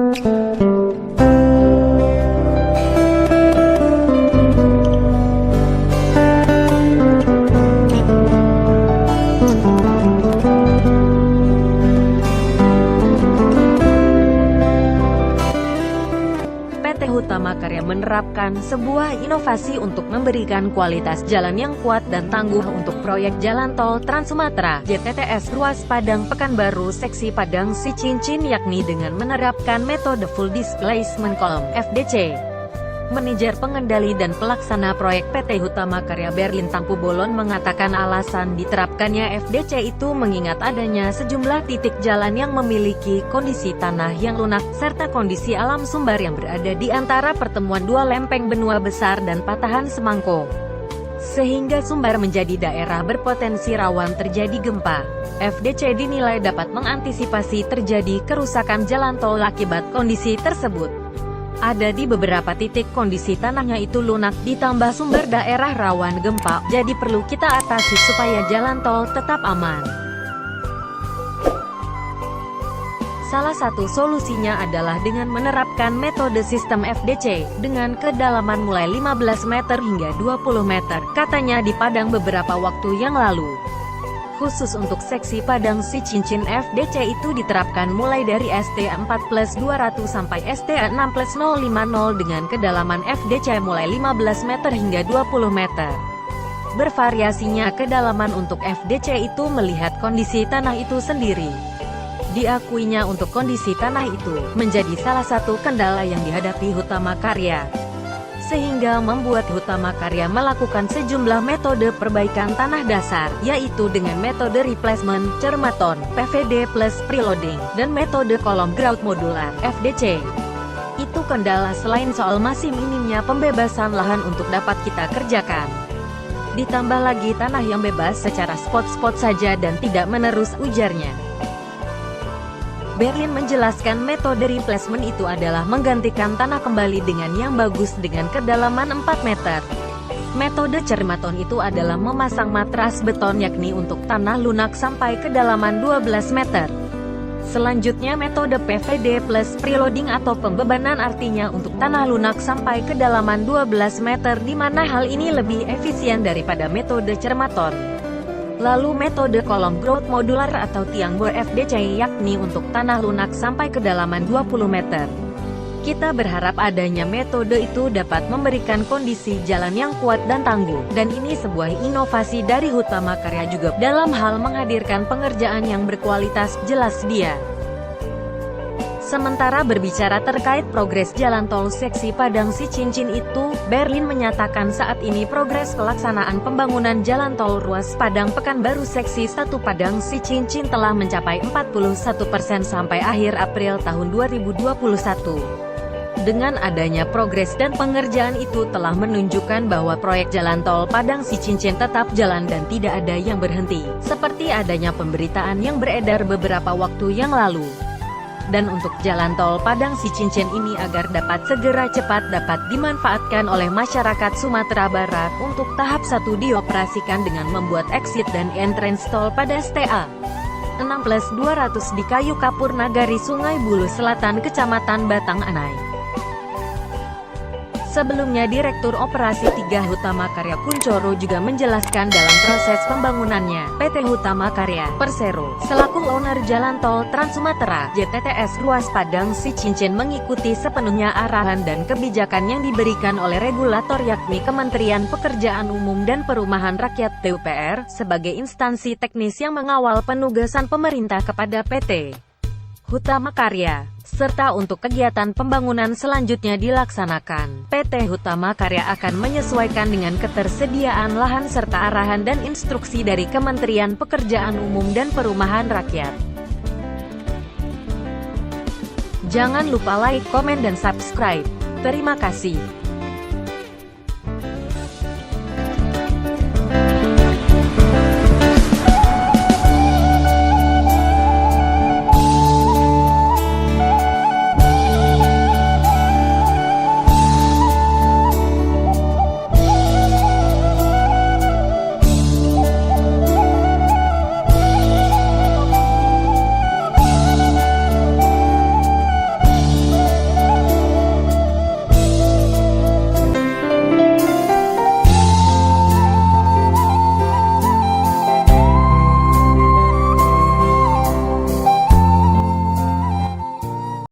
PT Hutama Karya menerapkan sebuah inovasi untuk memberikan kualitas jalan yang kuat dan tangguh untuk proyek Jalan Tol Trans Sumatera (JTTS) ruas Padang Pekanbaru seksi Padang Sicincin, yakni dengan menerapkan metode Full Displacement Column (FDC). Manajer Pengendali dan Pelaksana Proyek PT Hutama Karya Berlin Tampu Bolon mengatakan alasan diterapkannya FDC itu mengingat adanya sejumlah titik jalan yang memiliki kondisi tanah yang lunak, serta kondisi alam sumber yang berada di antara pertemuan dua lempeng benua besar dan patahan semangko, sehingga sumber menjadi daerah berpotensi rawan terjadi gempa. FDC dinilai dapat mengantisipasi terjadi kerusakan jalan tol akibat kondisi tersebut. Ada di beberapa titik kondisi tanahnya itu lunak, ditambah sumber daerah rawan gempa, jadi perlu kita atasi supaya jalan tol tetap aman. Salah satu solusinya adalah dengan menerapkan metode sistem FDC, dengan kedalaman mulai 15 meter hingga 20 meter, katanya di Padang beberapa waktu yang lalu. Khusus untuk seksi Padang Sicincin, FDC itu diterapkan mulai dari ST 4+200 sampai ST 6+050 dengan kedalaman FDC mulai 15 meter hingga 20 meter. Bervariasinya kedalaman untuk FDC itu melihat kondisi tanah itu sendiri. Diakuinya untuk kondisi tanah itu menjadi salah satu kendala yang dihadapi Hutama Karya, sehingga membuat Hutama Karya melakukan sejumlah metode perbaikan tanah dasar, yaitu dengan metode replacement, cermaton, PVD plus preloading, dan metode kolom grout modular, FDC. Itu kendala selain soal masih minimnya pembebasan lahan untuk dapat kita kerjakan. Ditambah lagi tanah yang bebas secara spot-spot saja dan tidak menerus, ujarnya. Berlin menjelaskan metode replacement itu adalah menggantikan tanah kembali dengan yang bagus dengan kedalaman 4 meter. Metode cermaton itu adalah memasang matras beton yakni untuk tanah lunak sampai kedalaman 12 meter. Selanjutnya metode PVD plus preloading atau pembebanan, artinya untuk tanah lunak sampai kedalaman 12 meter, di mana hal ini lebih efisien daripada metode cermaton. Lalu metode kolom grout modular atau tiang bor FDC yakni untuk tanah lunak sampai kedalaman 20 meter. Kita berharap adanya metode itu dapat memberikan kondisi jalan yang kuat dan tangguh, dan ini sebuah inovasi dari Hutama Karya juga dalam hal menghadirkan pengerjaan yang berkualitas, jelas dia. Sementara berbicara terkait progres jalan tol seksi Padang Sicincin itu, Berlin menyatakan saat ini progres pelaksanaan pembangunan jalan tol ruas Padang Pekanbaru seksi 1 Padang Sicincin telah mencapai 41% sampai akhir April tahun 2021. Dengan adanya progres dan pengerjaan itu telah menunjukkan bahwa proyek jalan tol Padang Sicincin tetap jalan dan tidak ada yang berhenti, seperti adanya pemberitaan yang beredar beberapa waktu yang lalu. Dan untuk jalan tol Padang Sicincin ini agar dapat segera cepat dapat dimanfaatkan oleh masyarakat Sumatera Barat, untuk tahap 1 dioperasikan dengan membuat exit dan entrance tol pada STA 6+200 di Kayu Kapur Nagari, Sungai Bulu Selatan, Kecamatan Batang Anai. Sebelumnya Direktur Operasi 3 Hutama Karya Kuncoro juga menjelaskan dalam proses pembangunannya, PT Hutama Karya Persero, selaku owner Jalan Tol Trans Sumatera (JTTS) ruas Padang Sicincin mengikuti sepenuhnya arahan dan kebijakan yang diberikan oleh regulator yakni Kementerian Pekerjaan Umum dan Perumahan Rakyat (PUPR) sebagai instansi teknis yang mengawal penugasan pemerintah kepada PT Hutama Karya. Serta untuk kegiatan pembangunan selanjutnya dilaksanakan, PT Hutama Karya akan menyesuaikan dengan ketersediaan lahan serta arahan dan instruksi dari Kementerian Pekerjaan Umum dan Perumahan Rakyat. Jangan lupa like, komen dan subscribe. Terima kasih.